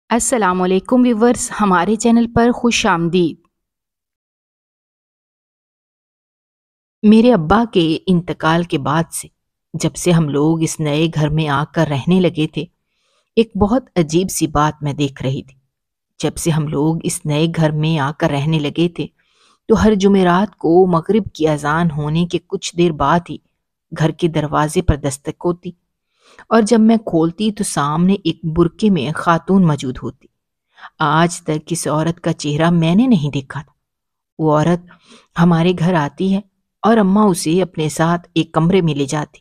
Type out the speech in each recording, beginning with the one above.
السلام علیکم ویورز، ہمارے چینل پر خوش آمدید۔ میرے ابا کے انتقال کے بعد سے جب سے ہم لوگ اس نئے گھر میں آ کر رہنے لگے تھے، ایک بہت عجیب سی بات میں دیکھ رہی تھی۔ جب سے ہم لوگ اس نئے گھر میں آ کر رہنے لگے تھے تو ہر جمعرات کو مغرب کی اذان ہونے کے کچھ دیر بعد ہی گھر کے دروازے پر دستک ہوتی، اور جب میں کھولتی تو سامنے ایک برقعے میں خاتون موجود ہوتی۔ آج تک اس عورت کا چہرہ میں نے نہیں دیکھا تھا۔ وہ عورت ہمارے گھر آتی ہے اور اماں اسے اپنے ساتھ ایک کمرے میں لے جاتی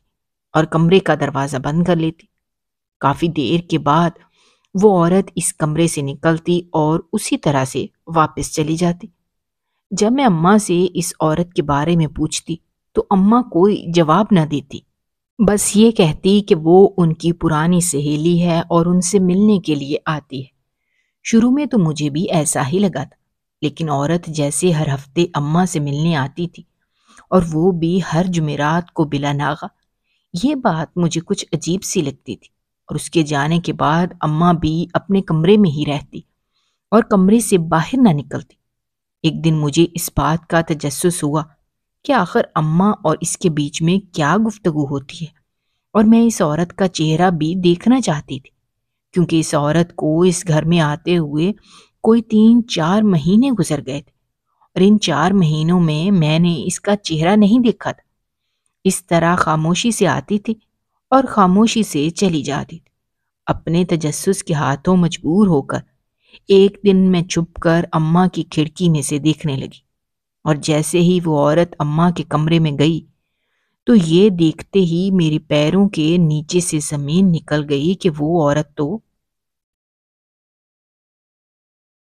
اور کمرے کا دروازہ بند کر لیتی۔ کافی دیر کے بعد وہ عورت اس کمرے سے نکلتی اور اسی طرح سے واپس چلی جاتی۔ جب میں اماں سے اس عورت کے بارے میں پوچھتی تو اماں کوئی جواب نہ دیتی، بس یہ کہتی کہ وہ ان کی پرانی سہیلی ہے اور ان سے ملنے کے لیے آتی ہے۔ شروع میں تو مجھے بھی ایسا ہی لگا تھا، لیکن عورت جیسے ہر ہفتے اماں سے ملنے آتی تھی اور وہ بھی ہر جمعرات کو بلا ناغہ، یہ بات مجھے کچھ عجیب سی لگتی تھی۔ اور اس کے جانے کے بعد اماں بھی اپنے کمرے میں ہی رہتی اور کمرے سے باہر نہ نکلتی۔ ایک دن مجھے اس بات کا تجسس ہوا کہ آخر اماں اور اس کے بیچ میں کیا گفتگو ہوتی ہے، اور میں اس عورت کا چہرہ بھی دیکھنا چاہتی تھی، کیونکہ اس عورت کو اس گھر میں آتے ہوئے کوئی 3-4 مہینے گزر گئے تھے، اور ان 4 مہینوں میں نے اس کا چہرہ نہیں دیکھا تھا۔ اس طرح خاموشی سے آتی تھی اور خاموشی سے چلی جاتی تھی۔ اپنے تجسس کے ہاتھوں مجبور ہو کر ایک دن میں چھپ کر اماں کی کھڑکی میں سے دیکھنے لگی، اور جیسے ہی وہ عورت اماں کے کمرے میں گئی تو یہ دیکھتے ہی میرے پیروں کے نیچے سے زمین نکل گئی کہ وہ عورت تو…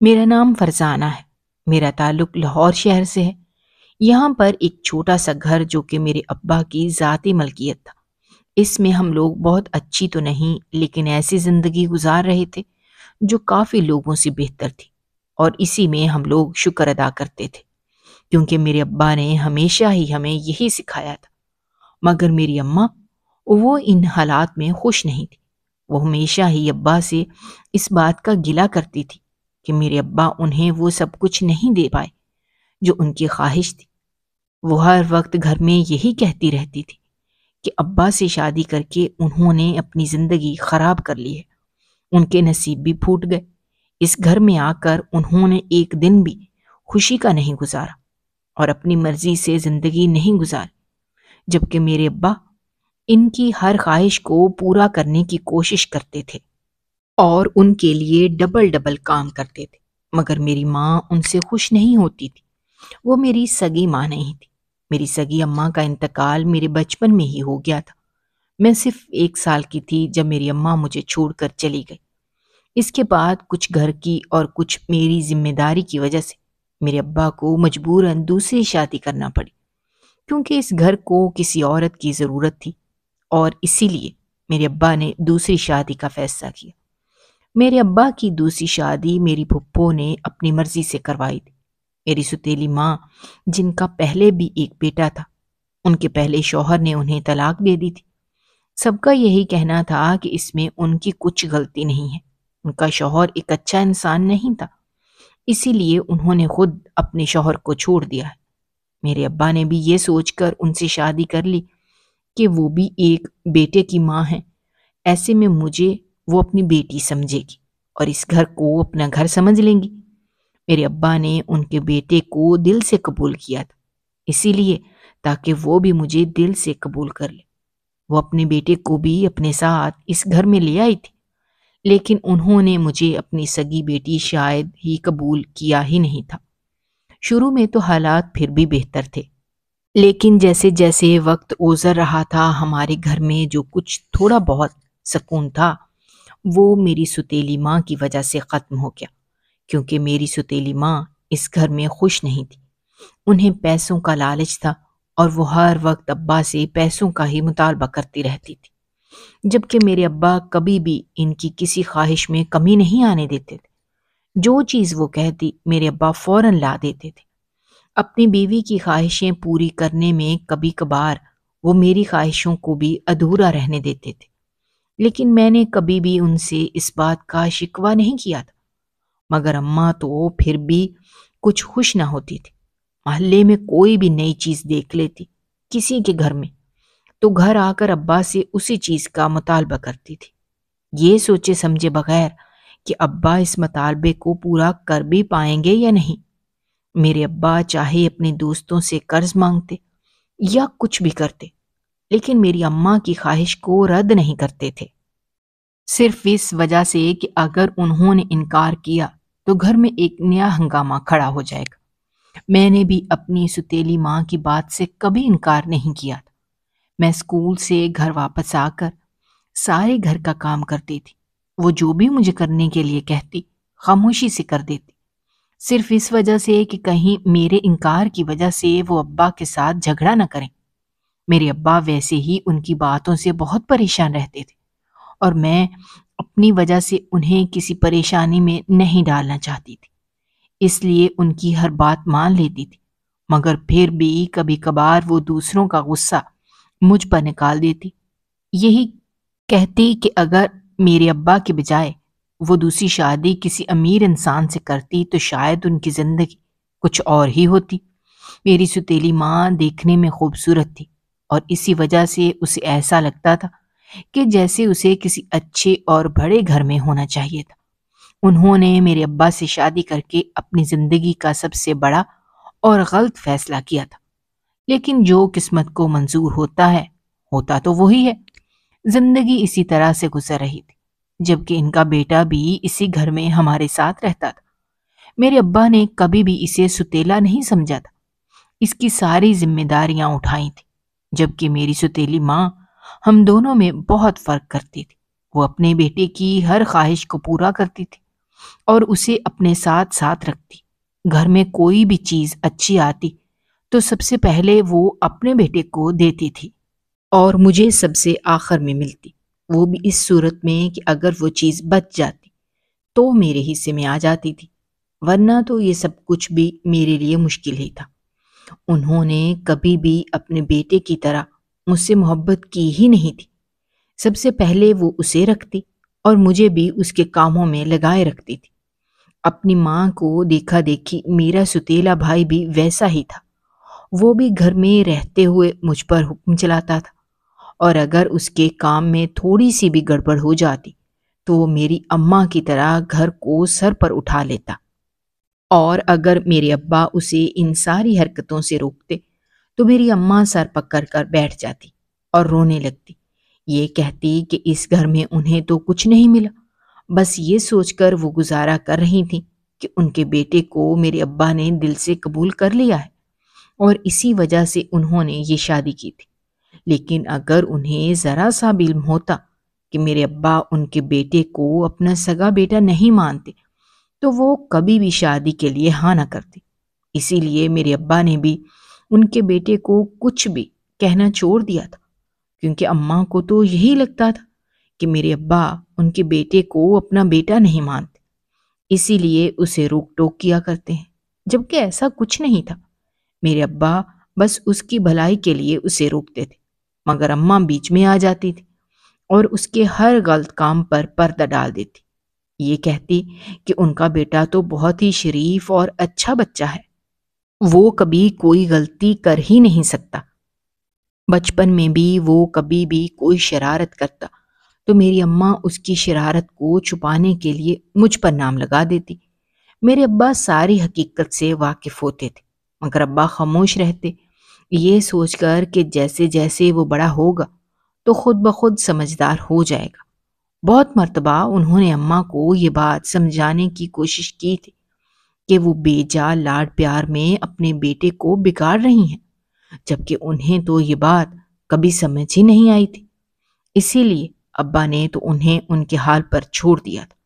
میرا نام فرزانہ ہے۔ میرا تعلق لاہور شہر سے ہے۔ یہاں پر ایک چھوٹا سا گھر جو کہ میرے ابا کی ذاتی ملکیت تھا۔ اس میں ہم لوگ بہت اچھی تو نہیں لیکن ایسی زندگی گزار رہے تھے جو کافی لوگوں سے بہتر تھی، اور اسی میں ہم لوگ شکر ادا کرتے تھے، کیونکہ میرے ابا نے ہمیشہ ہی ہمیں یہی سکھایا تھا۔ مگر میری اماں، وہ ان حالات میں خوش نہیں تھی۔ وہ ہمیشہ ہی ابا سے اس بات کا گلہ کرتی تھی کہ میرے ابا انہیں وہ سب کچھ نہیں دے پائے جو ان کی خواہش تھی۔ وہ ہر وقت گھر میں یہی کہتی رہتی تھی کہ ابا سے شادی کر کے انہوں نے اپنی زندگی خراب کر لی ہے، ان کے نصیب بھی پھوٹ گئے۔ اس گھر میں آ کر انہوں نے ایک دن بھی خوشی کا نہیں گزارا اور اپنی مرضی سے زندگی نہیں گزاری، جبکہ میرے ابا ان کی ہر خواہش کو پورا کرنے کی کوشش کرتے تھے اور ان کے لیے ڈبل ڈبل کام کرتے تھے۔ مگر میری ماں ان سے خوش نہیں ہوتی تھی۔ وہ میری سگی ماں نہیں تھی۔ میری سگی اماں کا انتقال میرے بچپن میں ہی ہو گیا تھا۔ میں صرف 1 سال کی تھی جب میری اماں مجھے چھوڑ کر چلی گئی۔ اس کے بعد کچھ گھر کی اور کچھ میری ذمہ داری کی وجہ سے میرے ابا کو مجبوراً دوسری شادی کرنا پڑی، کیونکہ اس گھر کو کسی عورت کی ضرورت تھی، اور اسی لیے میرے ابا نے دوسری شادی کا فیصلہ کیا۔ میرے ابا کی دوسری شادی میری پھپھو نے اپنی مرضی سے کروائی تھی۔ میری ستیلی ماں، جن کا پہلے بھی ایک بیٹا تھا، ان کے پہلے شوہر نے انہیں طلاق دے دی تھی۔ سب کا یہی کہنا تھا کہ اس میں ان کی کچھ غلطی نہیں ہے، ان کا شوہر ایک اچھا انسان نہیں تھا، اسی لیے انہوں نے خود اپنے شوہر کو چھوڑ دیا ہے۔ میرے ابا نے بھی یہ سوچ کر ان سے شادی کر لی کہ وہ بھی ایک بیٹے کی ماں ہیں، ایسے میں مجھے وہ اپنی بیٹی سمجھے گی اور اس گھر کو اپنا گھر سمجھ لیں گی۔ میرے ابا نے ان کے بیٹے کو دل سے قبول کیا تھا، اسی لیے تاکہ وہ بھی مجھے دل سے قبول کر لے۔ وہ اپنے بیٹے کو بھی اپنے ساتھ اس گھر میں لے آئی تھی، لیکن انہوں نے مجھے اپنی سگی بیٹی شاید ہی قبول کیا ہی نہیں تھا۔ شروع میں تو حالات پھر بھی بہتر تھے، لیکن جیسے جیسے وقت گزر رہا تھا ہمارے گھر میں جو کچھ تھوڑا بہت سکون تھا وہ میری ستیلی ماں کی وجہ سے ختم ہو گیا، کیونکہ میری ستیلی ماں اس گھر میں خوش نہیں تھی۔ انہیں پیسوں کا لالچ تھا اور وہ ہر وقت ابا سے پیسوں کا ہی مطالبہ کرتی رہتی تھی، جبکہ میرے ابا کبھی بھی ان کی کسی خواہش میں کمی نہیں آنے دیتے تھے۔ جو چیز وہ کہتی میرے ابا فوراً لا دیتے تھے۔ اپنی بیوی کی خواہشیں پوری کرنے میں کبھی کبھار وہ میری خواہشوں کو بھی ادھورا رہنے دیتے تھے، لیکن میں نے کبھی بھی ان سے اس بات کا شکوہ نہیں کیا تھا، مگر اماں تو پھر بھی کچھ خوش نہ ہوتی تھی۔ محلے میں کوئی بھی نئی چیز دیکھ لیتی کسی کے گھر میں تو گھر آ کر ابا سے اسی چیز کا مطالبہ کرتی تھی، یہ سوچے سمجھے بغیر کہ ابا اس مطالبے کو پورا کر بھی پائیں گے یا نہیں۔ میرے ابا چاہے اپنے دوستوں سے قرض مانگتے یا کچھ بھی کرتے، لیکن میری اماں کی خواہش کو رد نہیں کرتے تھے، صرف اس وجہ سے کہ اگر انہوں نے انکار کیا تو گھر میں ایک نیا ہنگامہ کھڑا ہو جائے گا۔ میں نے بھی اپنی ستیلی ماں کی بات سے کبھی انکار نہیں کیا تھا۔ میں اسکول سے گھر واپس آ کر سارے گھر کا کام کرتی تھی، وہ جو بھی مجھے کرنے کے لیے کہتی خاموشی سے کر دیتی، صرف اس وجہ سے کہ کہیں میرے انکار کی وجہ سے وہ ابا کے ساتھ جھگڑا نہ کریں۔ میرے ابا ویسے ہی ان کی باتوں سے بہت پریشان رہتے تھے اور میں اپنی وجہ سے انہیں کسی پریشانی میں نہیں ڈالنا چاہتی تھی، اس لیے ان کی ہر بات مان لیتی تھی، مگر پھر بھی کبھی کبھار وہ دوسروں کا غصہ مجھ پر نکال دیتی، یہی کہتی کہ اگر میرے ابا کے بجائے وہ دوسری شادی کسی امیر انسان سے کرتی تو شاید ان کی زندگی کچھ اور ہی ہوتی۔ میری ستیلی ماں دیکھنے میں خوبصورت تھی اور اسی وجہ سے اسے ایسا لگتا تھا کہ جیسے اسے کسی اچھے اور بڑے گھر میں ہونا چاہیے تھا۔ انہوں نے میرے ابا سے شادی کر کے اپنی زندگی کا سب سے بڑا اور غلط فیصلہ کیا تھا، لیکن جو قسمت کو منظور ہوتا ہے ہوتا تو وہی ہے۔ زندگی اسی طرح سے گزر رہی تھی، جبکہ ان کا بیٹا بھی اسی گھر میں ہمارے ساتھ رہتا تھا۔ میرے ابا نے کبھی بھی اسے ستیلا نہیں سمجھا تھا، اس کی ساری ذمہ داریاں اٹھائی تھی، جبکہ میری ستیلی ماں ہم دونوں میں بہت فرق کرتی تھی۔ وہ اپنے بیٹے کی ہر خواہش کو پورا کرتی تھی اور اسے اپنے ساتھ ساتھ رکھتی۔ گھر میں کوئی بھی چیز اچھی آتی تو سب سے پہلے وہ اپنے بیٹے کو دیتی تھی اور مجھے سب سے آخر میں ملتی، وہ بھی اس صورت میں کہ اگر وہ چیز بچ جاتی تو میرے حصے میں آ جاتی تھی، ورنہ تو یہ سب کچھ بھی میرے لیے مشکل ہی تھا۔ انہوں نے کبھی بھی اپنے بیٹے کی طرح مجھ سے محبت کی ہی نہیں تھی، سب سے پہلے وہ اسے رکھتی اور مجھے بھی اس کے کاموں میں لگائے رکھتی تھی۔ اپنی ماں کو دیکھا دیکھی میرا ستیلا بھائی بھی ویسا ہی تھا، وہ بھی گھر میں رہتے ہوئے مجھ پر حکم چلاتا تھا، اور اگر اس کے کام میں تھوڑی سی بھی گڑبڑ ہو جاتی تو وہ میری اماں کی طرح گھر کو سر پر اٹھا لیتا، اور اگر میرے ابا اسے ان ساری حرکتوں سے روکتے تو میری اماں سر پکڑ کر بیٹھ جاتی اور رونے لگتی، یہ کہتی کہ اس گھر میں انہیں تو کچھ نہیں ملا، بس یہ سوچ کر وہ گزارا کر رہی تھیں کہ ان کے بیٹے کو میرے ابا نے دل سے قبول کر لیا ہے اور اسی وجہ سے انہوں نے یہ شادی کی تھی۔ لیکن اگر انہیں ذرا سا بھی علم ہوتا کہ میرے ابا ان کے بیٹے کو اپنا سگا بیٹا نہیں مانتے تو وہ کبھی بھی شادی کے لیے ہاں نہ کرتے۔ اسی لیے میرے ابا نے بھی ان کے بیٹے کو کچھ بھی کہنا چھوڑ دیا تھا، کیونکہ اماں کو تو یہی لگتا تھا کہ میرے ابا ان کے بیٹے کو اپنا بیٹا نہیں مانتے، اسی لیے اسے روک ٹوک کیا کرتے ہیں، جبکہ ایسا کچھ نہیں تھا۔ میرے ابا بس اس کی بھلائی کے لیے اسے روکتے تھے، مگر اماں بیچ میں آ جاتی تھی اور اس کے ہر غلط کام پر پردہ ڈال دیتی، یہ کہتی کہ ان کا بیٹا تو بہت ہی شریف اور اچھا بچہ ہے، وہ کبھی کوئی غلطی کر ہی نہیں سکتا۔ بچپن میں بھی وہ کبھی بھی کوئی شرارت کرتا تو میری اماں اس کی شرارت کو چھپانے کے لیے مجھ پر نام لگا دیتی۔ میرے ابا ساری حقیقت سے واقف ہوتے تھے، مگر ابا خاموش رہتے، یہ سوچ کر کہ جیسے جیسے وہ بڑا ہوگا تو خود بخود سمجھدار ہو جائے گا۔ بہت مرتبہ انہوں نے اماں کو یہ بات سمجھانے کی کوشش کی تھی کہ وہ بے جا لاڈ پیار میں اپنے بیٹے کو بگاڑ رہی ہیں، جبکہ انہیں تو یہ بات کبھی سمجھ ہی نہیں آئی تھی۔ اسی لیے ابا نے تو انہیں ان کے حال پر چھوڑ دیا تھا۔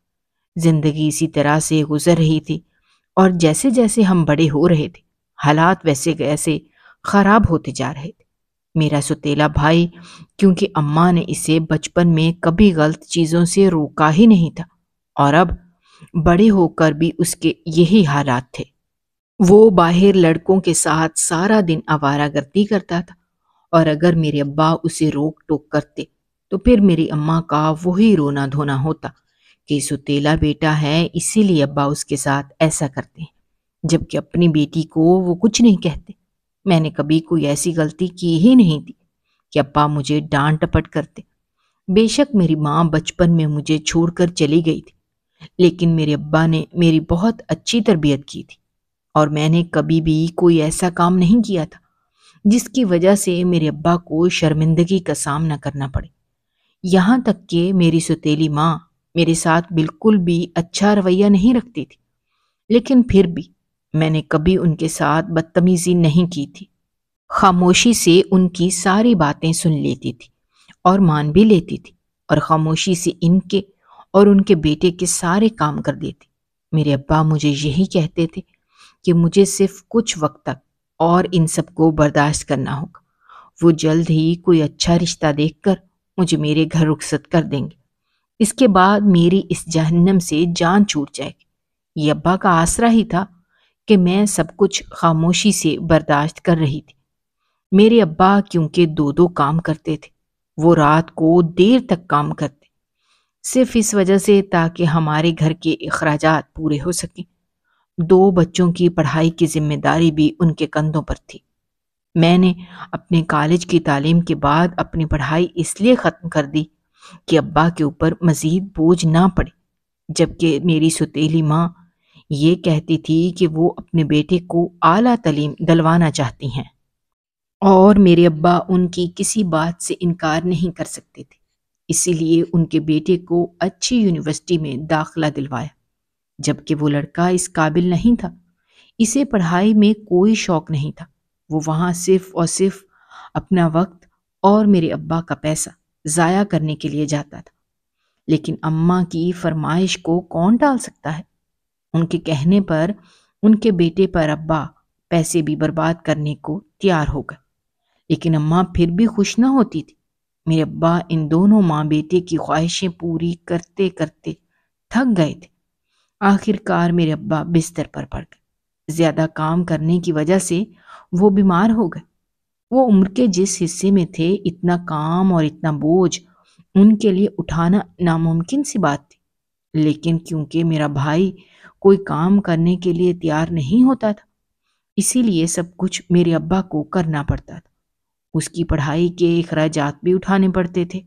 زندگی اسی طرح سے گزر رہی تھی اور جیسے جیسے ہم بڑے ہو رہے تھے حالات ویسے ویسے خراب ہوتے جا رہے تھے۔ میرا ستیلا بھائی، کیونکہ اماں نے اسے بچپن میں کبھی غلط چیزوں سے روکا ہی نہیں تھا، اور اب بڑے ہو کر بھی اس کے یہی حالات تھے۔ وہ باہر لڑکوں کے ساتھ سارا دن آوارہ گردی کرتا تھا، اور اگر میرے ابا اسے روک ٹوک کرتے تو پھر میری اماں کا وہی رونا دھونا ہوتا کہ ستیلا بیٹا ہے اسی لیے ابا اس کے ساتھ ایسا کرتے ہیں، جبکہ اپنی بیٹی کو وہ کچھ نہیں کہتے۔ میں نے کبھی کوئی ایسی غلطی کی ہی نہیں تھی کہ ابا مجھے ڈانٹ ٹپٹ کرتے۔ بے شک میری ماں بچپن میں مجھے چھوڑ کر چلی گئی تھی، لیکن میرے ابا نے میری بہت اچھی تربیت کی تھی، اور میں نے کبھی بھی کوئی ایسا کام نہیں کیا تھا جس کی وجہ سے میرے ابا کو شرمندگی کا سامنا کرنا پڑے۔ یہاں تک کہ میری سوتیلی ماں میرے ساتھ بالکل بھی اچھا رویہ نہیں رکھتی تھی، لیکن پھر بھی میں نے کبھی ان کے ساتھ بدتمیزی نہیں کی تھی۔ خاموشی سے ان کی ساری باتیں سن لیتی تھی اور مان بھی لیتی تھی، اور خاموشی سے ان کے اور ان کے بیٹے کے سارے کام کر دیتی۔ میرے ابا مجھے یہی کہتے تھے کہ مجھے صرف کچھ وقت تک اور ان سب کو برداشت کرنا ہوگا، وہ جلد ہی کوئی اچھا رشتہ دیکھ کر مجھے میرے گھر رخصت کر دیں گے، اس کے بعد میری اس جہنم سے جان چھوٹ جائے گی۔ یہ ابا کا آسرا ہی تھا کہ میں سب کچھ خاموشی سے برداشت کر رہی تھی۔ میرے ابا کیونکہ دو دو کام کرتے تھے، وہ رات کو دیر تک کام کرتے، صرف اس وجہ سے تاکہ ہمارے گھر کے اخراجات پورے ہو سکیں۔ دو بچوں کی پڑھائی کی ذمہ داری بھی ان کے کندھوں پر تھی۔ میں نے اپنے کالج کی تعلیم کے بعد اپنی پڑھائی اس لیے ختم کر دی کہ ابا کے اوپر مزید بوجھ نہ پڑے، جبکہ میری سوتیلی ماں یہ کہتی تھی کہ وہ اپنے بیٹے کو اعلیٰ تعلیم دلوانا چاہتی ہیں، اور میرے ابا ان کی کسی بات سے انکار نہیں کر سکتے تھے، اسی لیے ان کے بیٹے کو اچھی یونیورسٹی میں داخلہ دلوایا، جبکہ وہ لڑکا اس قابل نہیں تھا۔ اسے پڑھائی میں کوئی شوق نہیں تھا، وہ وہاں صرف اور صرف اپنا وقت اور میرے ابا کا پیسہ ضائع کرنے کے لیے جاتا تھا۔ لیکن اماں کی فرمائش کو کون ٹال سکتا ہے؟ ان کے کہنے پر ان کے بیٹے پر ابا پیسے بھی برباد کرنے کو تیار ہو گئے، لیکن اماں پھر بھی خوش نہ ہوتی تھی۔ میرے ابا ان دونوں ماں بیٹے کی خواہشیں پوری کرتے کرتے تھک گئے تھے۔ آخر کار میرے ابا بستر پر پڑ گئے۔ زیادہ کام کرنے کی وجہ سے وہ بیمار ہو گئے۔ وہ عمر کے جس حصے میں تھے، اتنا کام اور اتنا بوجھ ان کے لیے اٹھانا ناممکن سی بات تھی، لیکن کیونکہ میرا بھائی کوئی کام کرنے کے لیے تیار نہیں ہوتا تھا، اسی لیے سب کچھ میرے ابا کو کرنا پڑتا تھا۔ اس کی پڑھائی کے اخراجات بھی اٹھانے پڑتے تھے،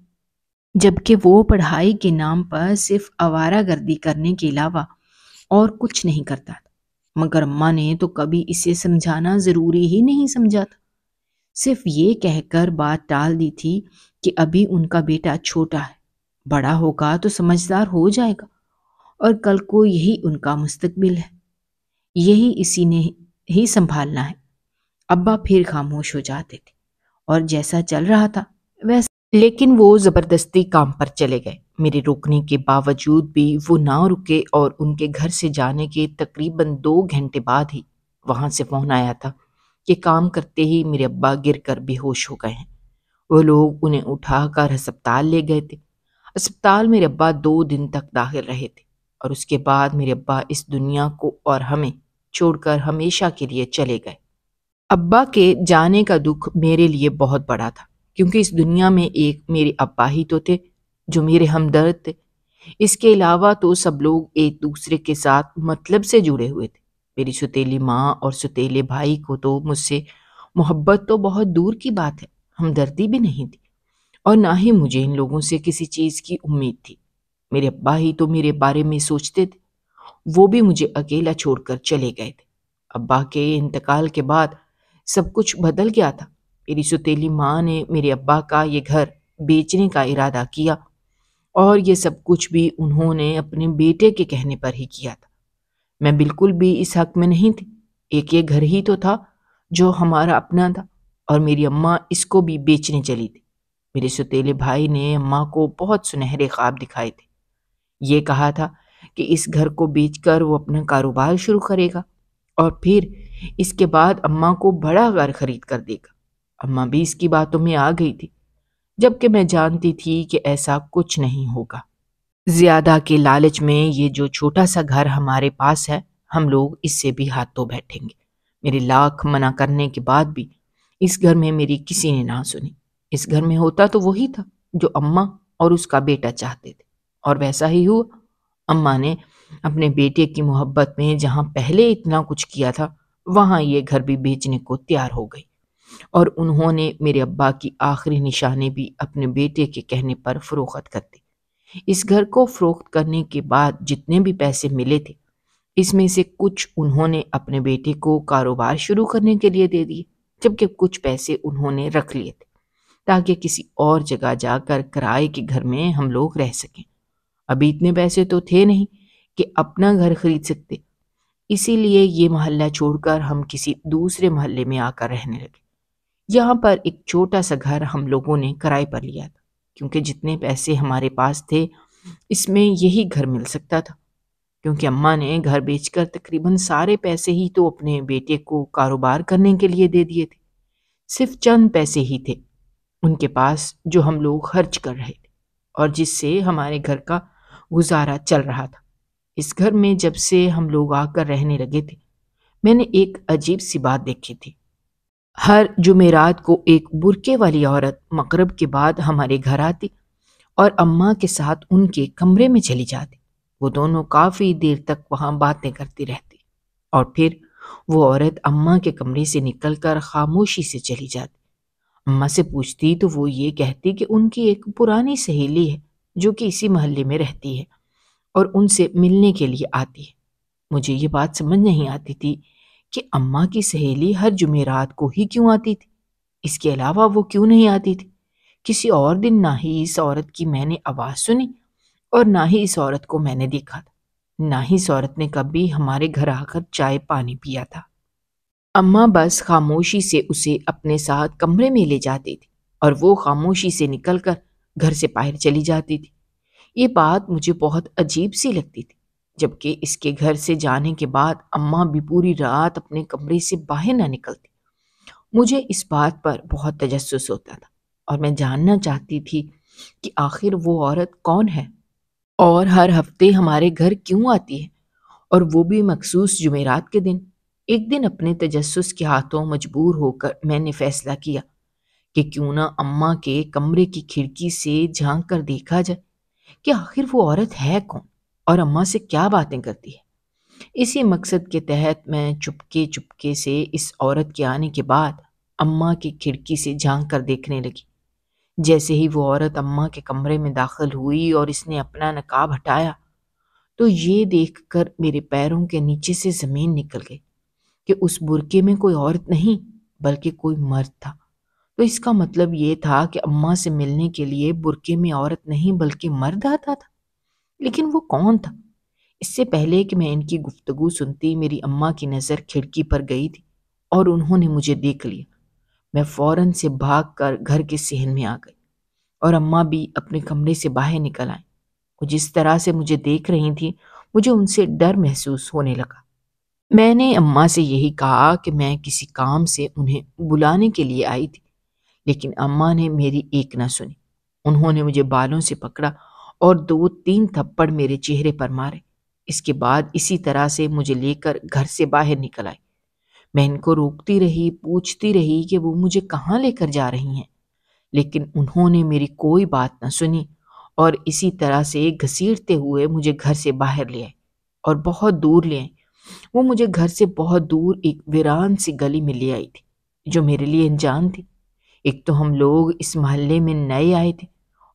جبکہ وہ پڑھائی کے نام پر صرف آوارہ گردی کرنے کے علاوہ اور کچھ نہیں کرتا تھا۔ مگر اماں نے تو کبھی اسے سمجھانا ضروری ہی نہیں سمجھا تھا، صرف یہ کہہ کر بات ٹال دی تھی کہ ابھی ان کا بیٹا چھوٹا ہے، بڑا ہوگا تو سمجھدار ہو جائے گا، اور کل کو یہی ان کا مستقبل ہے، یہی اسی نے ہی سنبھالنا ہے۔ ابا پھر خاموش ہو جاتے تھے، اور جیسا چل رہا تھا ویسا، لیکن وہ زبردستی کام پر چلے گئے۔ میرے روکنے کے باوجود بھی وہ نہ رکے، اور ان کے گھر سے جانے کے تقریباً 2 گھنٹے بعد ہی وہاں سے فون آیا تھا کہ کام کرتے ہی میرے ابا گر کر بے ہوش ہو گئے ہیں۔ وہ لوگ انہیں اٹھا کر ہسپتال لے گئے تھے۔ اسپتال میرے ابا 2 دن تک داخل رہے تھے، اور اس کے بعد میرے ابا اس دنیا کو اور ہمیں چھوڑ کر ہمیشہ کے لیے چلے گئے۔ ابا کے جانے کا دکھ میرے لیے بہت بڑا تھا، کیونکہ اس دنیا میں ایک میرے ابا ہی تو تھے جو میرے ہمدرد تھے۔ اس کے علاوہ تو سب لوگ ایک دوسرے کے ساتھ مطلب سے جڑے ہوئے تھے۔ میری ستیلی ماں اور ستیلے بھائی کو تو مجھ سے محبت تو بہت دور کی بات ہے، ہمدردی بھی نہیں تھی، اور نہ ہی مجھے ان لوگوں سے کسی چیز کی امید تھی۔ میرے ابا ہی تو میرے بارے میں سوچتے تھے، وہ بھی مجھے اکیلا چھوڑ کر چلے گئے تھے۔ ابا کے انتقال کے بعد سب کچھ بدل گیا تھا۔ میری ستیلی ماں نے میرے ابا کا یہ گھر بیچنے کا ارادہ کیا، اور یہ سب کچھ بھی انہوں نے اپنے بیٹے کے کہنے پر ہی کیا تھا۔ میں بالکل بھی اس حق میں نہیں تھی۔ ایک یہ گھر ہی تو تھا جو ہمارا اپنا تھا، اور میری اماں اس کو بھی بیچنے چلی تھی۔ میرے ستیلے بھائی نے اماں کو بہت سنہرے خواب دکھائے تھے۔ یہ کہا تھا کہ اس گھر کو بیچ کر وہ اپنا کاروبار شروع کرے گا، اور پھر اس کے بعد اماں کو بڑا گھر خرید کر دے گا۔ اماں بھی اس کی باتوں میں آ گئی تھی، جبکہ میں جانتی تھی کہ ایسا کچھ نہیں ہوگا۔ زیادہ کے لالچ میں یہ جو چھوٹا سا گھر ہمارے پاس ہے، ہم لوگ اس سے بھی ہاتھ دھو بیٹھیں گے۔ میرے لاکھ منع کرنے کے بعد بھی اس گھر میں میری کسی نے نہ سنی۔ اس گھر میں ہوتا تو وہی تھا جو اماں اور اس کا بیٹا چاہتے تھے، اور ویسا ہی ہوا۔ اماں نے اپنے بیٹے کی محبت میں جہاں پہلے اتنا کچھ کیا تھا، وہاں یہ گھر بھی بیچنے کو تیار ہو گئی، اور انہوں نے میرے ابا کی آخری نشانی بھی اپنے بیٹے کے کہنے پر فروخت کر دی۔ اس گھر کو فروخت کرنے کے بعد جتنے بھی پیسے ملے تھے، اس میں سے کچھ انہوں نے اپنے بیٹے کو کاروبار شروع کرنے کے لیے دے دیے، جبکہ کچھ پیسے انہوں نے رکھ لیے تھے تاکہ کسی اور جگہ جا کر کرائے کے گھر میں ہم لوگ رہ سکیں۔ ابھی اتنے پیسے تو تھے نہیں کہ اپنا گھر خرید سکتے، اسی لیے یہ محلہ چھوڑ کر ہم کسی دوسرے محلے میں آ کر رہنے لگے۔ یہاں پر ایک چھوٹا سا گھر ہم لوگوں نے کرائے پر لیا تھا، کیونکہ جتنے پیسے ہمارے پاس تھے اس میں یہی گھر مل سکتا تھا، کیونکہ اماں نے گھر بیچ کر تقریباً سارے پیسے ہی تو اپنے بیٹے کو کاروبار کرنے کے لیے دے دیے تھے۔ صرف چند پیسے ہی تھے ان کے پاس جو ہم لوگ خرچ کر رہے تھے، اور جس سے ہمارے گھر کا گزارا چل رہا تھا۔ اس گھر میں جب سے ہم لوگ آ کر رہنے لگے تھے، میں نے ایک عجیب سی بات دیکھی تھی۔ ہر جمعرات کو ایک برقعے والی عورت مغرب کے بعد ہمارے گھر آتی اور اماں کے ساتھ ان کے کمرے میں چلی جاتی۔ وہ دونوں کافی دیر تک وہاں باتیں کرتی رہتی، اور پھر وہ عورت اماں کے کمرے سے نکل کر خاموشی سے چلی جاتی۔ اماں سے پوچھتی تو وہ یہ کہتی کہ ان کی ایک پرانی سہیلی ہے جو کہ اسی محلے میں رہتی ہے اور ان سے ملنے کے لیے آتی ہے۔ مجھے یہ بات سمجھ نہیں آتی تھی کہ اماں کی سہیلی ہر جمعرات کو ہی کیوں آتی تھی، اس کے علاوہ وہ کیوں نہیں آتی تھی۔ کسی اور دن نہ ہی اس عورت کی میں نے آواز سنی اور نہ ہی اس عورت کو میں نے دیکھا تھا، نہ ہی اس عورت نے کبھی ہمارے گھر آ کر چائے پانی پیا تھا۔ اماں بس خاموشی سے اسے اپنے ساتھ کمرے میں لے جاتی تھی اور وہ خاموشی سے نکل کر گھر سے باہر چلی جاتی تھی۔ یہ بات مجھے بہت عجیب سی لگتی تھی، جبکہ اس کے گھر سے جانے کے بعد اماں بھی پوری رات اپنے کمرے سے باہر نہ نکلتی۔ مجھے اس بات پر بہت تجسس ہوتا تھا اور میں جاننا چاہتی تھی کہ آخر وہ عورت کون ہے اور ہر ہفتے ہمارے گھر کیوں آتی ہے، اور وہ بھی مخصوص جمعرات کے دن۔ ایک دن اپنے تجسس کے ہاتھوں مجبور ہو کر میں نے فیصلہ کیا کہ کیوں نہ اماں کے کمرے کی کھڑکی سے جھانک کر دیکھا جائے کہ آخر وہ عورت ہے کون اور اماں سے کیا باتیں کرتی ہے۔ اسی مقصد کے تحت میں چپکے چپکے سے اس عورت کے آنے کے بعد اماں کی کھڑکی سے جھانک کر دیکھنے لگی۔ جیسے ہی وہ عورت اماں کے کمرے میں داخل ہوئی اور اس نے اپنا نقاب ہٹایا، تو یہ دیکھ کر میرے پیروں کے نیچے سے زمین نکل گئی کہ اس برقعے میں کوئی عورت نہیں بلکہ کوئی مرد تھا۔ تو اس کا مطلب یہ تھا کہ اماں سے ملنے کے لیے برقعے میں عورت نہیں بلکہ مرد آتا تھا۔ لیکن وہ کون تھا؟ اس سے پہلے کہ میں ان کی گفتگو سنتی، میری اماں کی نظر کھڑکی پر گئی تھی اور انہوں نے مجھے دیکھ لیا۔ میں فوراً سے بھاگ کر گھر کے صحن میں آ گئی اور اماں بھی اپنے کمرے سے باہر نکل آئیں۔ وہ جس طرح سے مجھے دیکھ رہی تھیں، مجھے ان سے ڈر محسوس ہونے لگا۔ میں نے اماں سے یہی کہا کہ میں کسی کام سے انہیں بلانے کے لیے آئی تھی، لیکن اماں نے میری ایک نہ سنی۔ انہوں نے مجھے بالوں سے پکڑا اور 2-3 تھپڑ میرے چہرے پر مارے۔ اس کے بعد اسی طرح سے مجھے لے کر گھر سے باہر نکل آئی۔ میں ان کو روکتی رہی، پوچھتی رہی کہ وہ مجھے کہاں لے کر جا رہی ہیں، لیکن انہوں نے میری کوئی بات نہ سنی اور اسی طرح سے گھسیٹتے ہوئے مجھے گھر سے باہر لے آئے اور بہت دور لے آئے۔ وہ مجھے گھر سے بہت دور ایک ویران سی گلی میں لے آئی تھی جو میرے لیے انجان تھی۔ ایک تو ہم لوگ اس محلے میں نئے آئے تھے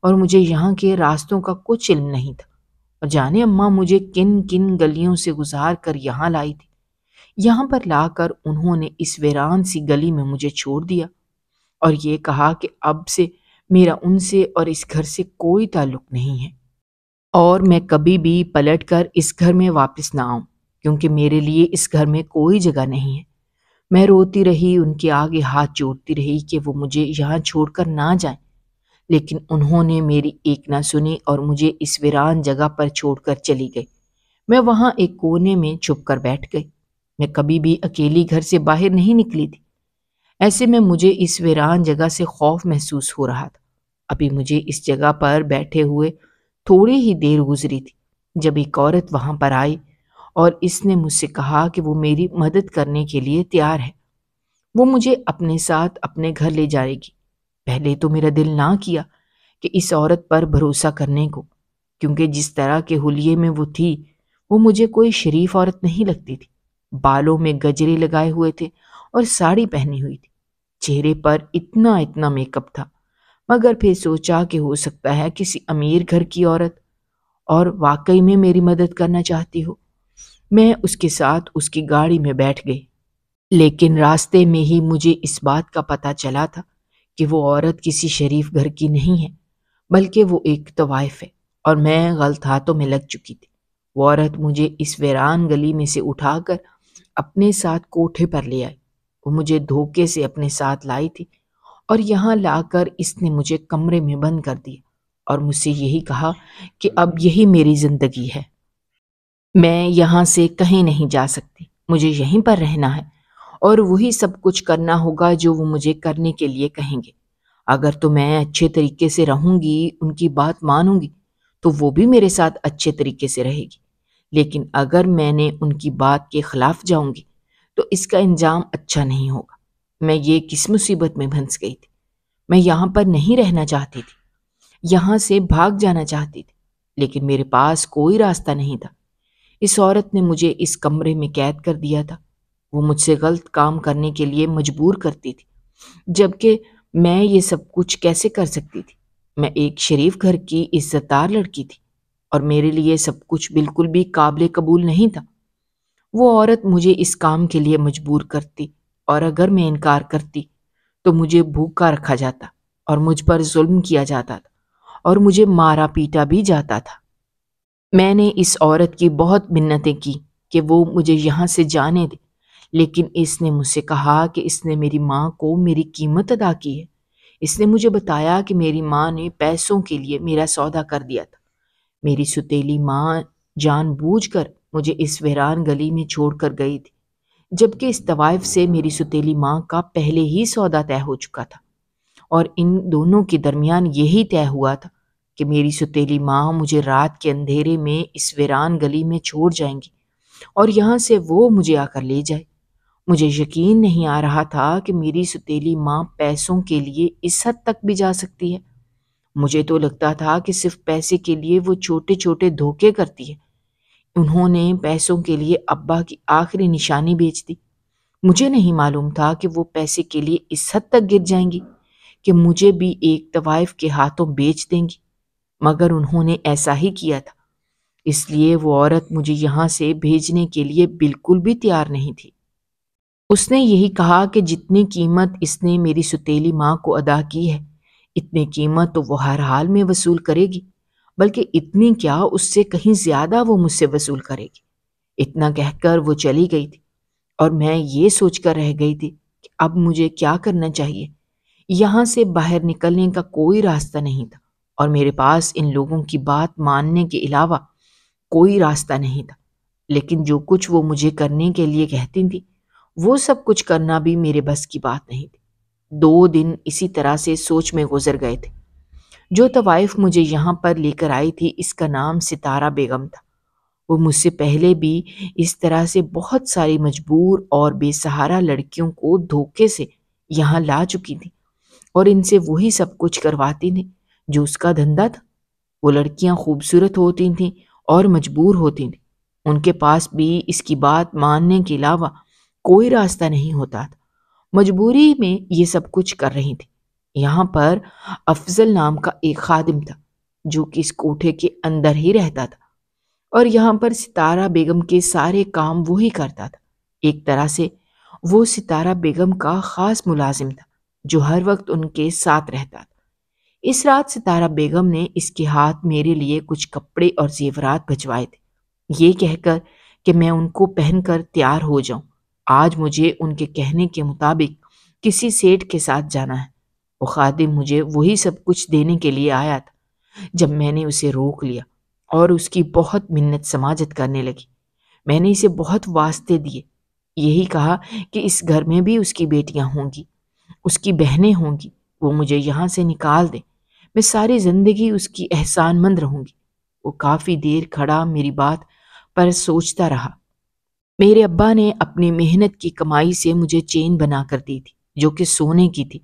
اور مجھے یہاں کے راستوں کا کچھ علم نہیں تھا، اور جانے اماں مجھے کن کن گلیوں سے گزار کر یہاں لائی تھی۔ یہاں پر لا کر انہوں نے اس ویران سی گلی میں مجھے چھوڑ دیا اور یہ کہا کہ اب سے میرا ان سے اور اس گھر سے کوئی تعلق نہیں ہے، اور میں کبھی بھی پلٹ کر اس گھر میں واپس نہ آؤں، کیونکہ میرے لیے اس گھر میں کوئی جگہ نہیں ہے۔ میں روتی رہی، ان کے آگے ہاتھ جوڑتی رہی کہ وہ مجھے یہاں چھوڑ کر نہ جائیں، لیکن انہوں نے میری ایک نہ سنی اور مجھے اس ویران جگہ پر چھوڑ کر چلی گئی۔ میں وہاں ایک کونے میں چھپ کر بیٹھ گئی۔ میں کبھی بھی اکیلی گھر سے باہر نہیں نکلی تھی، ایسے میں مجھے اس ویران جگہ سے خوف محسوس ہو رہا تھا۔ ابھی مجھے اس جگہ پر بیٹھے ہوئے تھوڑی ہی دیر گزری تھی جب ایک عورت وہاں پر آئی اور اس نے مجھ سے کہا کہ وہ میری مدد کرنے کے لیے تیار ہے، وہ مجھے اپنے ساتھ اپنے گھر لے جائے گی۔ پہلے تو میرا دل نہ کیا کہ اس عورت پر بھروسہ کرنے کو، کیونکہ جس طرح کے حلیے میں وہ تھی وہ مجھے کوئی شریف عورت نہیں لگتی تھی۔ بالوں میں گجرے لگائے ہوئے تھے اور ساڑی پہنی ہوئی تھی، چہرے پر اتنا اتنا میک اپ تھا، مگر پھر سوچا کہ ہو سکتا ہے کسی امیر گھر کی عورت اور واقعی میں میری مدد کرنا چاہتی ہو۔ میں اس کے ساتھ اس کی گاڑی میں بیٹھ گئی، لیکن راستے میں ہی مجھے اس بات کا پتہ چلا تھا کہ وہ عورت کسی شریف گھر کی نہیں ہے، بلکہ وہ ایک طوائف ہے، اور میں غلط ہاتھوں میں لگ چکی تھی۔ وہ عورت مجھے اس ویران گلی میں سے اٹھا کر اپنے ساتھ کوٹھے پر لے آئی۔ وہ مجھے دھوکے سے اپنے ساتھ لائی تھی، اور یہاں لا کر اس نے مجھے کمرے میں بند کر دیا اور مجھ سے یہی کہا کہ اب یہی میری زندگی ہے، میں یہاں سے کہیں نہیں جا سکتی، مجھے یہیں پر رہنا ہے اور وہی سب کچھ کرنا ہوگا جو وہ مجھے کرنے کے لیے کہیں گے۔ اگر تو میں اچھے طریقے سے رہوں گی، ان کی بات مانوں گی، تو وہ بھی میرے ساتھ اچھے طریقے سے رہے گی، لیکن اگر میں نے ان کی بات کے خلاف جاؤں گی تو اس کا انجام اچھا نہیں ہوگا۔ میں یہ کس مصیبت میں پھنس گئی تھی؟ میں یہاں پر نہیں رہنا چاہتی تھی، یہاں سے بھاگ جانا چاہتی تھی، لیکن میرے پاس کوئی راستہ نہیں تھا۔ اس عورت نے مجھے اس کمرے میں قید کر دیا تھا، وہ مجھ سے غلط کام کرنے کے لیے مجبور کرتی تھی، جبکہ میں یہ سب کچھ کیسے کر سکتی تھی؟ میں ایک شریف گھر کی عزت دار لڑکی تھی، اور میرے لیے سب کچھ بالکل بھی قابل قبول نہیں تھا۔ وہ عورت مجھے اس کام کے لیے مجبور کرتی، اور اگر میں انکار کرتی تو مجھے بھوکا رکھا جاتا اور مجھ پر ظلم کیا جاتا تھا اور مجھے مارا پیٹا بھی جاتا تھا۔ میں نے اس عورت کی بہت منتیں کی کہ وہ مجھے یہاں سے جانے دے، لیکن اس نے مجھ سے کہا کہ اس نے میری ماں کو میری قیمت ادا کی ہے۔ اس نے مجھے بتایا کہ میری ماں نے پیسوں کے لیے میرا سودا کر دیا تھا۔ میری ستیلی ماں جان بوجھ کر مجھے اس ویران گلی میں چھوڑ کر گئی تھی، جبکہ اس طوائف سے میری ستیلی ماں کا پہلے ہی سودا طے ہو چکا تھا، اور ان دونوں کے درمیان یہی طے ہوا تھا کہ میری ستیلی ماں مجھے رات کے اندھیرے میں اس ویران گلی میں چھوڑ جائیں گی اور یہاں سے وہ مجھے آ کر لے جائے۔ مجھے یقین نہیں آ رہا تھا کہ میری ستیلی ماں پیسوں کے لیے اس حد تک بھی جا سکتی ہے۔ مجھے تو لگتا تھا کہ صرف پیسے کے لیے وہ چھوٹے چھوٹے دھوکے کرتی ہے۔ انہوں نے پیسوں کے لیے ابا کی آخری نشانی بیچ دی۔ مجھے نہیں معلوم تھا کہ وہ پیسے کے لیے اس حد تک گر جائیں گی کہ مجھے بھی ایک طوائف کے ہاتھوں بیچ دیں گی، مگر انہوں نے ایسا ہی کیا تھا۔ اس لیے وہ عورت مجھے یہاں سے بھیجنے کے لیے بالکل بھی تیار نہیں تھی۔ اس نے یہی کہا کہ جتنی قیمت اس نے میری ستیلی ماں کو ادا کی ہے، اتنی قیمت تو وہ ہر حال میں وصول کرے گی، بلکہ اتنی کیا، اس سے کہیں زیادہ وہ مجھ سے وصول کرے گی۔ اتنا کہہ کر وہ چلی گئی تھی، اور میں یہ سوچ کر رہ گئی تھی کہ اب مجھے کیا کرنا چاہیے۔ یہاں سے باہر نکلنے کا کوئی راستہ نہیں تھا، اور میرے پاس ان لوگوں کی بات ماننے کے علاوہ کوئی راستہ نہیں تھا، لیکن جو کچھ وہ مجھے کرنے کے لیے کہتی تھی وہ سب کچھ کرنا بھی میرے بس کی بات نہیں تھی۔ 2 دن اسی طرح سے سوچ میں گزر گئے تھے۔ جو طوائف مجھے یہاں پر لے کر آئی تھی اس کا نام ستارہ بیگم تھا۔ وہ مجھ سے پہلے بھی اس طرح سے بہت ساری مجبور اور بے سہارا لڑکیوں کو دھوکے سے یہاں لا چکی تھی، اور ان سے وہی سب کچھ کرواتی تھی جو اس کا دھندا تھا۔ وہ لڑکیاں خوبصورت ہوتی تھیں اور مجبور ہوتی تھیں، ان کے پاس بھی اس کی بات ماننے کے علاوہ کوئی راستہ نہیں ہوتا تھا، مجبوری میں یہ سب کچھ کر رہی تھی۔ یہاں پر افضل نام کا ایک خادم تھا جو کہ اس کوٹھے کے اندر ہی رہتا تھا، اور یہاں پر ستارہ بیگم کے سارے کام وہی کرتا تھا۔ ایک طرح سے وہ ستارہ بیگم کا خاص ملازم تھا جو ہر وقت ان کے ساتھ رہتا تھا۔ اس رات ستارہ بیگم نے اس کے ہاتھ میرے لیے کچھ کپڑے اور زیورات بھجوائے تھے، یہ کہہ کر کہ میں ان کو پہن کر تیار ہو جاؤں۔ آج مجھے ان کے کہنے کے مطابق کسی سیٹھ کے ساتھ جانا ہے۔ وہ خادم مجھے وہی سب کچھ دینے کے لیے آیا تھا۔ جب میں نے اسے روک لیا اور اس کی بہت منت سماجت کرنے لگی، میں نے اسے بہت واسطے دیے، یہی کہا کہ اس گھر میں بھی اس کی بیٹیاں ہوں گی، اس کی بہنیں ہوں گی، وہ مجھے یہاں سے نکال دے، میں ساری زندگی اس کی احسان مند رہوں گی۔ وہ کافی دیر کھڑا میری بات پر سوچتا رہا۔ میرے ابا نے اپنی محنت کی کمائی سے مجھے چین بنا کر دی تھی جو کہ سونے کی تھی،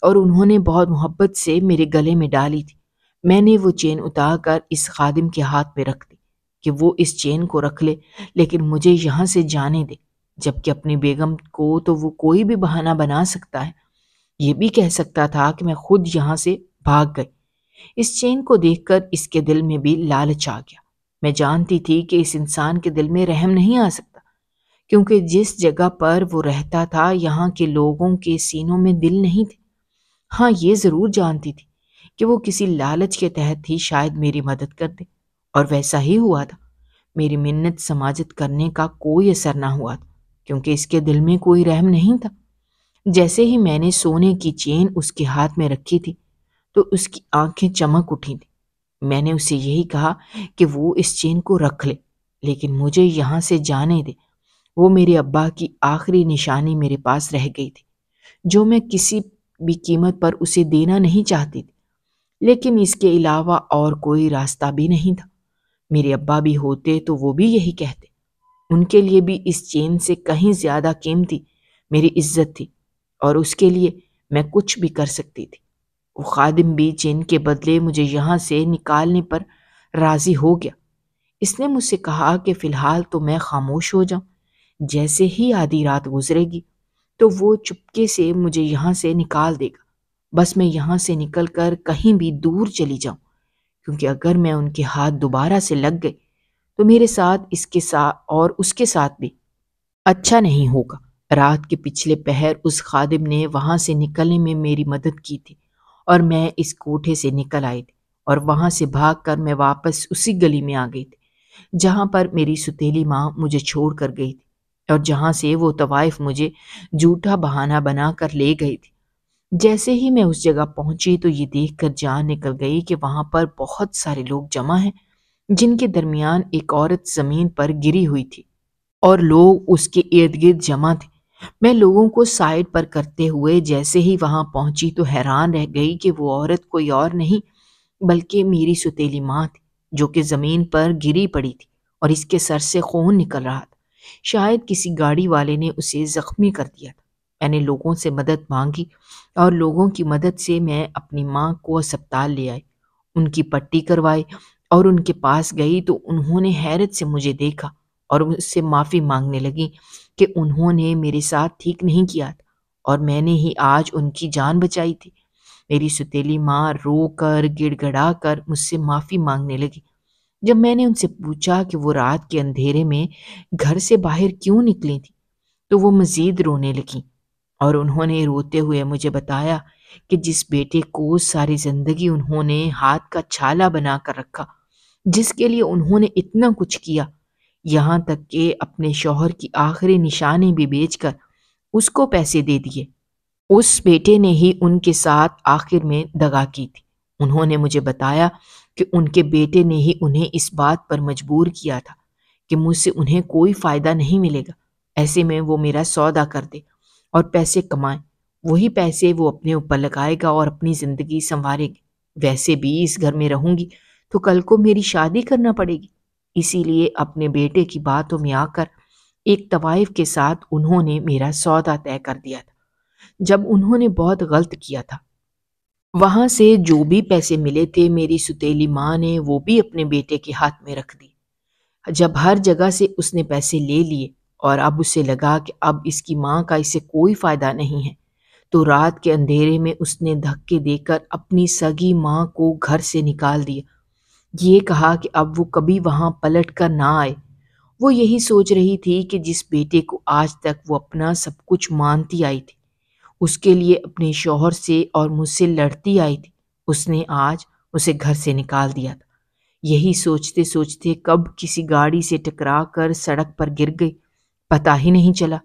اور انہوں نے بہت محبت سے میرے گلے میں ڈالی تھی۔ میں نے وہ چین اتار کر اس خادم کے ہاتھ میں رکھ دی کہ وہ اس چین کو رکھ لے، لیکن مجھے یہاں سے جانے دے۔ جبکہ اپنی بیگم کو تو وہ کوئی بھی بہانہ بنا سکتا ہے، یہ بھی کہہ سکتا تھا کہ میں خود یہاں سے بھاگ گئی۔ اس چین کو دیکھ کر اس کے دل میں بھی لالچ آ گیا۔ میں جانتی تھی کہ اس انسان کے دل میں رحم نہیں آ سکتا، کیونکہ جس جگہ پر وہ رہتا تھا یہاں کے لوگوں کے سینوں میں دل نہیں تھے۔ ہاں، یہ ضرور جانتی تھی کہ وہ کسی لالچ کے تحت ہی شاید میری مدد کر دے، اور ویسا ہی ہوا تھا۔ میری منت سماجت کرنے کا کوئی اثر نہ ہوا تھا، کیونکہ اس کے دل میں کوئی رحم نہیں تھا۔ جیسے ہی میں نے سونے کی چین اس کے ہاتھ میں رکھی تھی تو اس کی آنکھیں چمک اٹھی تھیں۔ میں نے اسے یہی کہا کہ وہ اس چین کو رکھ لے، لیکن مجھے یہاں سے جانے دے۔ وہ میرے ابا کی آخری نشانی میرے پاس رہ گئی تھی، جو میں کسی بھی قیمت پر اسے دینا نہیں چاہتی تھی، لیکن اس کے علاوہ اور کوئی راستہ بھی نہیں تھا۔ میرے ابا بھی ہوتے تو وہ بھی یہی کہتے۔ ان کے لیے بھی اس چین سے کہیں زیادہ قیمتی میری عزت تھی، اور اس کے لیے میں کچھ بھی کر سکتی تھی۔ وہ خادم بھی چین کے بدلے مجھے یہاں سے نکالنے پر راضی ہو گیا۔ اس نے مجھ سے کہا کہ فی الحال تو میں خاموش ہو جاؤں، جیسے ہی آدھی رات گزرے گی تو وہ چپکے سے مجھے یہاں سے نکال دے گا۔ بس میں یہاں سے نکل کر کہیں بھی دور چلی جاؤں، کیونکہ اگر میں ان کے ہاتھ دوبارہ سے لگ گئی تو میرے ساتھ اس کے ساتھ اور اس کے ساتھ بھی اچھا نہیں ہوگا۔ رات کے پچھلے پہر اس خادم نے وہاں سے نکلنے میں میری مدد کی تھی، اور میں اس کوٹھے سے نکل آئی تھی، اور وہاں سے بھاگ کر میں واپس اسی گلی میں آ گئی تھی جہاں پر میری ستیلی ماں مجھے چھوڑ کر گئی تھی، اور جہاں سے وہ طوائف مجھے جھوٹا بہانہ بنا کر لے گئی تھی۔ جیسے ہی میں اس جگہ پہنچی تو یہ دیکھ کر جان نکل گئی کہ وہاں پر بہت سارے لوگ جمع ہیں، جن کے درمیان ایک عورت زمین پر گری ہوئی تھی، اور لوگ اس کے ارد گرد جمع تھے۔ میں لوگوں کو سائڈ پر کرتے ہوئے جیسے ہی وہاں پہنچی تو حیران رہ گئی کہ وہ عورت کوئی اور نہیں بلکہ میری ستیلی ماں تھی، جو کہ زمین پر گری پڑی تھی اور اس کے سر سے خون نکل رہا تھا۔ شاید کسی گاڑی والے نے اسے زخمی کر دیا تھا۔ میں نے لوگوں سے مدد مانگی، اور لوگوں کی مدد سے میں اپنی ماں کو اسپتال لے آئی، ان کی پٹی کروائی، اور ان کے پاس گئی تو انہوں نے حیرت سے مجھے دیکھا اور مجھ سے معافی مانگنے لگی کہ انہوں نے میرے ساتھ ٹھیک نہیں کیا تھا، اور میں نے ہی آج ان کی جان بچائی تھی۔ میری ستیلی ماں رو کر گڑ گڑا کر مجھ سے معافی مانگنے لگی۔ جب میں نے ان سے پوچھا کہ وہ رات کے اندھیرے میں گھر سے باہر کیوں نکلی تھی تو وہ مزید رونے لگیں، اور انہوں نے روتے ہوئے مجھے بتایا کہ جس بیٹے کو ساری زندگی انہوں نے ہاتھ کا چھالا بنا کر رکھا، جس کے لیے انہوں نے اتنا کچھ کیا، یہاں تک کہ اپنے شوہر کی آخری نشانی بھی بیچ کر اس کو پیسے دے دیے، اس بیٹے نے ہی ان کے ساتھ آخر میں دغا کی تھی۔ انہوں نے مجھے بتایا کہ ان کے بیٹے نے ہی انہیں اس بات پر مجبور کیا تھا کہ مجھ سے انہیں کوئی فائدہ نہیں ملے گا، ایسے میں وہ میرا سودا کر دے اور پیسے کمائے۔ وہی پیسے وہ اپنے اوپر لگائے گا اور اپنی زندگی سنوارے گی۔ ویسے بھی اس گھر میں رہوں گی تو کل کو میری شادی کرنا پڑے گی، اسی لیے اپنے بیٹے کی باتوں میں آ کر ایک طوائف کے ساتھ انہوں نے میرا سودا طے کر دیا تھا۔ جب انہوں نے بہت غلط کیا تھا، وہاں سے جو بھی پیسے ملے تھے میری ستیلی ماں نے وہ بھی اپنے بیٹے کے ہاتھ میں رکھ دی۔ جب ہر جگہ سے اس نے پیسے لے لیے اور اب اسے لگا کہ اب اس کی ماں کا اسے کوئی فائدہ نہیں ہے، تو رات کے اندھیرے میں اس نے دھکے دے کر اپنی سگی ماں کو گھر سے نکال دیا۔ یہ کہا کہ اب وہ کبھی وہاں پلٹ کر نہ آئے۔ وہ یہی سوچ رہی تھی کہ جس بیٹے کو آج تک وہ اپنا سب کچھ مانتی آئی تھی، اس کے لیے اپنے شوہر سے اور مجھ سے لڑتی آئی تھی، اس نے آج اسے گھر سے نکال دیا تھا۔ یہی سوچتے سوچتے کب کسی گاڑی سے ٹکرا کر سڑک پر گر گئی، پتہ ہی نہیں چلا۔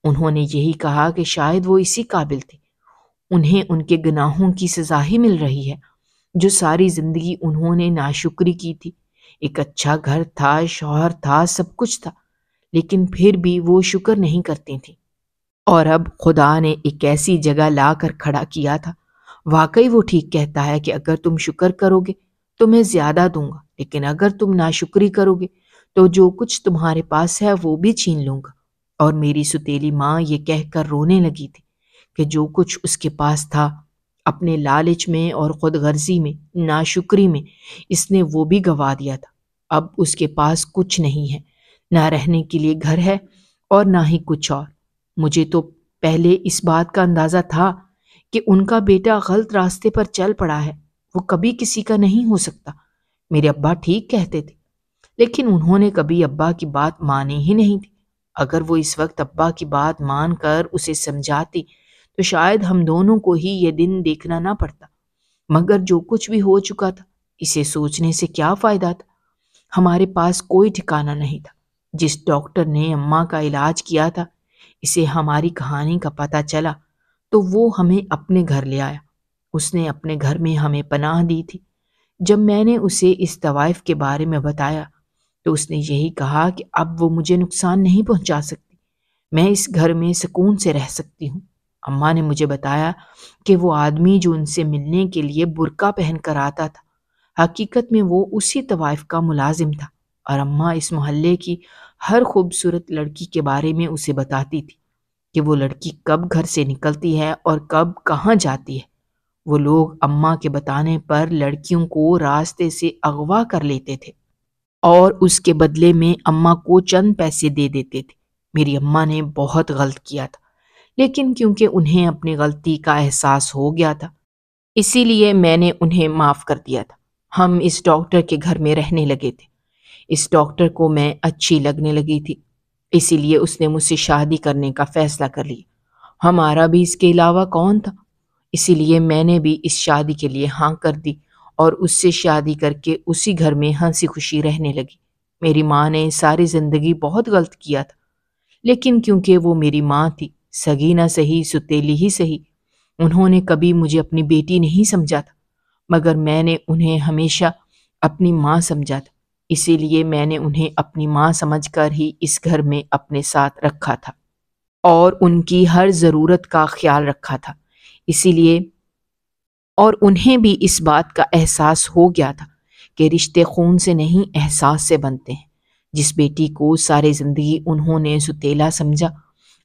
انہوں نے یہی کہا کہ شاید وہ اسی قابل تھے، انہیں ان کے گناہوں کی سزا ہی مل رہی ہے جو ساری زندگی انہوں نے ناشکری کی تھی۔ ایک اچھا گھر تھا، شوہر تھا، سب کچھ تھا، لیکن پھر بھی وہ شکر نہیں کرتی تھیں، اور اب خدا نے ایک ایسی جگہ لا کر کھڑا کیا تھا۔ واقعی وہ ٹھیک کہتا ہے کہ اگر تم شکر کرو گے تو میں زیادہ دوں گا، لیکن اگر تم ناشکری کرو گے تو جو کچھ تمہارے پاس ہے وہ بھی چھین لوں گا۔ اور میری ستیلی ماں یہ کہہ کر رونے لگی تھی کہ جو کچھ اس کے پاس تھا اپنے لالچ میں اور خود غرضی میں، ناشکری میں اس نے وہ بھی گنوا دیا تھا۔ اب اس کے پاس کچھ نہیں ہے، نہ رہنے کے لیے گھر ہے اور نہ ہی کچھ اور۔ مجھے تو پہلے اس بات کا اندازہ تھا کہ ان کا بیٹا غلط راستے پر چل پڑا ہے، وہ کبھی کسی کا نہیں ہو سکتا۔ میرے ابا ٹھیک کہتے تھے، لیکن انہوں نے کبھی ابا کی بات مانی ہی نہیں تھی۔ اگر وہ اس وقت ابا کی بات مان کر اسے سمجھاتی تو شاید ہم دونوں کو ہی یہ دن دیکھنا نہ پڑتا، مگر جو کچھ بھی ہو چکا تھا اسے سوچنے سے کیا فائدہ تھا۔ ہمارے پاس کوئی ٹھکانہ نہیں تھا۔ جس ڈاکٹر نے اماں کا علاج کیا تھا، اسے ہماری کہانی کا پتہ چلا تو وہ ہمیں اپنے گھر لے آیا۔ اس نے اپنے گھر میں ہمیں پناہ دی تھی۔ جب میں نے اسے اس طوائف کے بارے میں بتایا تو اس نے یہی کہا کہ اب وہ مجھے نقصان نہیں پہنچا سکتی، میں اس گھر میں سکون سے رہ سکتی ہوں۔ اماں نے مجھے بتایا کہ وہ آدمی جو ان سے ملنے کے لیے برقع پہن کر آتا تھا، حقیقت میں وہ اسی طوائف کا ملازم تھا، اور اماں اس محلے کی ہر خوبصورت لڑکی کے بارے میں اسے بتاتی تھی کہ وہ لڑکی کب گھر سے نکلتی ہے اور کب کہاں جاتی ہے۔ وہ لوگ اماں کے بتانے پر لڑکیوں کو راستے سے اغوا کر لیتے تھے اور اس کے بدلے میں اماں کو چند پیسے دے دیتے تھے۔ میری اماں نے بہت غلط کیا تھا، لیکن کیونکہ انہیں اپنی غلطی کا احساس ہو گیا تھا، اسی لیے میں نے انہیں معاف کر دیا تھا۔ ہم اس ڈاکٹر کے گھر میں رہنے لگے تھے۔ اس ڈاکٹر کو میں اچھی لگنے لگی تھی، اسی لیے اس نے مجھ سے شادی کرنے کا فیصلہ کر لیا۔ ہمارا بھی اس کے علاوہ کون تھا، اسی لیے میں نے بھی اس شادی کے لیے ہاں کر دی اور اس سے شادی کر کے اسی گھر میں ہنسی خوشی رہنے لگی۔ میری ماں نے ساری زندگی بہت غلط کیا تھا، لیکن کیونکہ وہ میری ماں تھی، سگی نہ سہی ستیلی ہی سہی، انہوں نے کبھی مجھے اپنی بیٹی نہیں سمجھا تھا، مگر میں نے انہیں ہمیشہ اپنی ماں سمجھا تھا۔ اسی لیے میں نے انہیں اپنی ماں سمجھ کر ہی اس گھر میں اپنے ساتھ رکھا تھا اور ان کی ہر ضرورت کا خیال رکھا تھا۔ اسی لیے اور انہیں بھی اس بات کا احساس ہو گیا تھا کہ رشتے خون سے نہیں احساس سے بنتے ہیں۔ جس بیٹی کو ساری زندگی انہوں نے ستیلا سمجھا،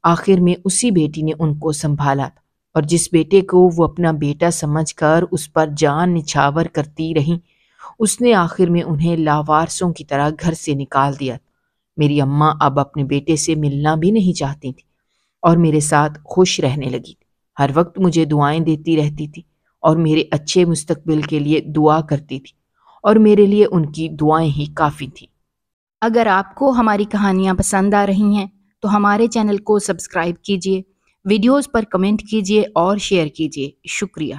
آخر میں اسی بیٹی نے ان کو سنبھالا تھا، اور جس بیٹے کو وہ اپنا بیٹا سمجھ کر اس پر جان نچھاور کرتی رہیں، اس نے آخر میں انہیں لاوارثوں کی طرح گھر سے نکال دیا تھا۔ میری اماں اب اپنے بیٹے سے ملنا بھی نہیں چاہتی تھی اور میرے ساتھ خوش رہنے لگی تھی۔ ہر وقت مجھے دعائیں دیتی رہتی تھی اور میرے اچھے مستقبل کے لیے دعا کرتی تھی، اور میرے لیے ان کی دعائیں ہی کافی تھیں۔ اگر آپ کو ہماری کہانیاں پسند آ رہی ہیں تو ہمارے چینل کو سبسکرائب کیجیے، ویڈیوز پر کمنٹ کیجیے اور شیئر کیجیے۔ شکریہ۔